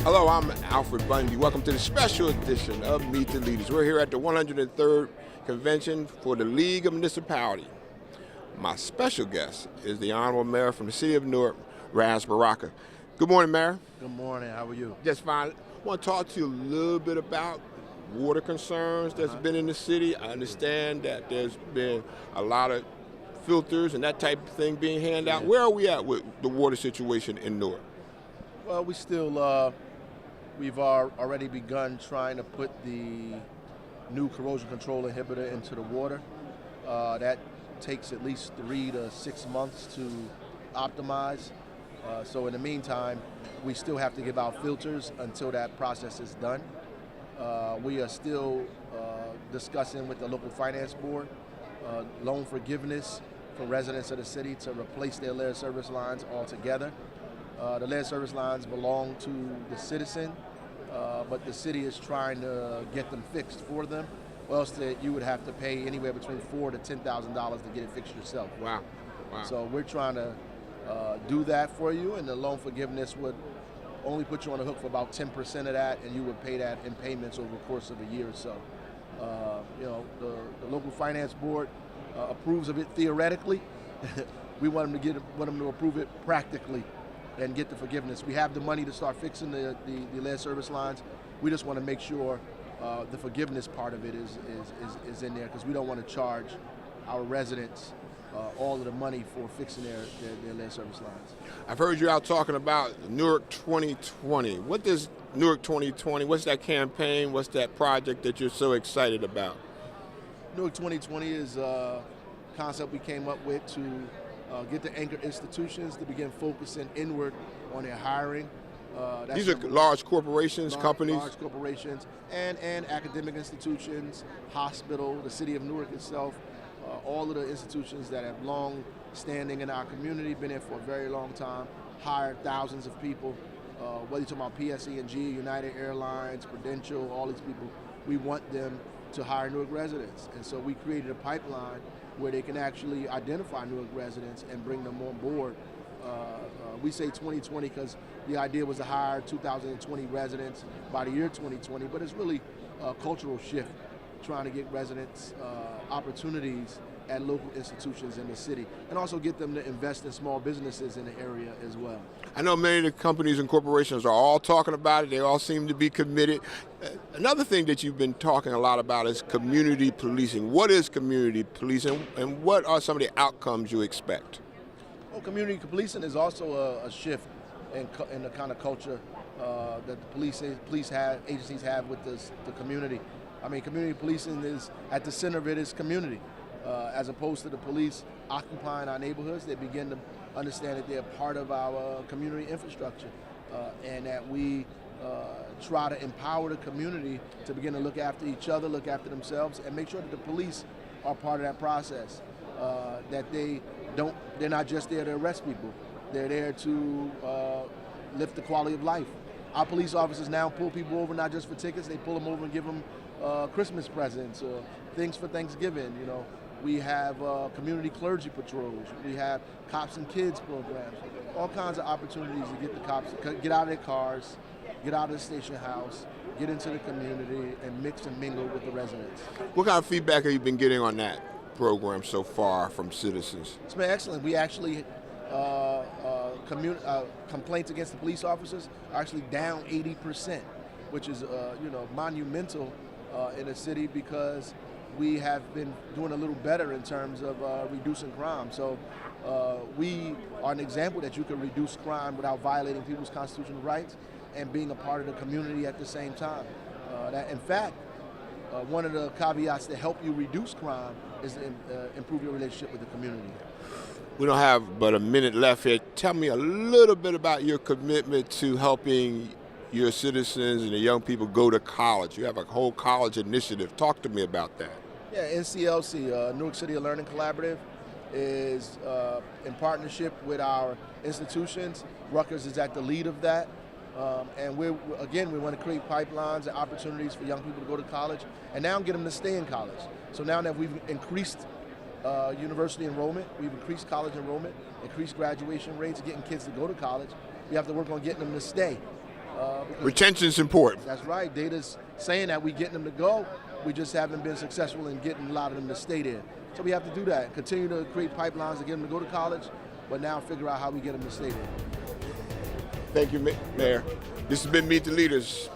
Hello, I'm Alfred Bundy. Welcome to the special edition of Meet the Leaders. We're here at the 103rd Convention for the League of Municipalities. My special guest is the Honorable Mayor from the City of Newark, Baraka. Good morning, Mayor. Good morning. How are you? Just fine. I want to talk to you a little bit about water concerns that's been in the city. I understand that there's been a lot of filters and that type of thing being handed out. Where are we at with the water situation in Newark? Well, we've already begun trying to put the new corrosion control inhibitor into the water. That takes at least 3 to 6 months to optimize. So in the meantime, we still have to give out filters until that process is done. We are still discussing with the local finance board loan forgiveness for residents of the city to replace their lead service lines altogether. The lead service lines belong to the citizen, but the city is trying to get them fixed for them, or else that you would have to pay anywhere between $4,000 to $10,000 to get it fixed yourself. Wow. So we're trying to do that for you, and the loan forgiveness would only put you on the hook for about 10% of that, and you would pay that in payments over the course of a year or so. The local finance board approves of it theoretically. We want them to approve it practically and get the forgiveness. We have the money to start fixing the lead service lines. We just want to make sure the forgiveness part of it is in there, because we don't want to charge our residents all of the money for fixing their lead service lines. I've heard you out talking about Newark 2020. What is Newark 2020? What's that campaign? What's that project that you're so excited about? Newark 2020 is a concept we came up with to get the anchor institutions to begin focusing inward on their hiring. These are large corporations, companies? Large corporations and academic institutions, hospital, the city of Newark itself, all of the institutions that have long standing in our community, been here for a very long time, hired thousands of people, whether you're talking about PSE&G, United Airlines, Prudential, all these people, we want them to hire Newark residents. And so we created a pipeline where they can actually identify Newark residents and bring them on board. We say 2020 because the idea was to hire 2020 residents by the year 2020, but it's really a cultural shift, trying to get residents opportunities at local institutions in the city, and also get them to invest in small businesses in the area as well. I know many of the companies and corporations are all talking about it. They all seem to be committed. Another thing that you've been talking a lot about is community policing. What is community policing, and what are some of the outcomes you expect? Well, community policing is also a shift in the kind of culture that the police agencies have with the community. I mean, community policing is, at the center of it is community. As opposed to the police occupying our neighborhoods, they begin to understand that they're part of our community infrastructure, and that we try to empower the community to begin to look after each other, look after themselves, and make sure that the police are part of that process. That they're not just there to arrest people, they're there to lift the quality of life. Our police officers now pull people over not just for tickets, they pull them over and give them Christmas presents or things for Thanksgiving. We have community clergy patrols. We have cops and kids programs. All kinds of opportunities to get the cops to get out of their cars, get out of the station house, get into the community, and mix and mingle with the residents. What kind of feedback have you been getting on that program so far from citizens? It's been excellent. We actually complaints against the police officers are actually down 80%, which is monumental in a city, because we have been doing a little better in terms of reducing crime. So we are an example that you can reduce crime without violating people's constitutional rights and being a part of the community at the same time. In fact, one of the caveats to help you reduce crime is to improve your relationship with the community. We don't have but a minute left here. Tell me a little bit about your commitment to helping your citizens and the young people go to college. You have a whole college initiative. Talk to me about that. Yeah, NCLC, Newark City Learning Collaborative, is in partnership with our institutions. Rutgers is at the lead of that. And we want to create pipelines and opportunities for young people to go to college and now get them to stay in college. So now that we've increased university enrollment, we've increased college enrollment, increased graduation rates, getting kids to go to college, we have to work on getting them to stay. Retention is important. That's right. Data's saying that we're getting them to go. We just haven't been successful in getting a lot of them to stay there. So we have to do that. Continue to create pipelines to get them to go to college, but now figure out how we get them to stay there. Thank you, Mayor. This has been Meet the Leaders.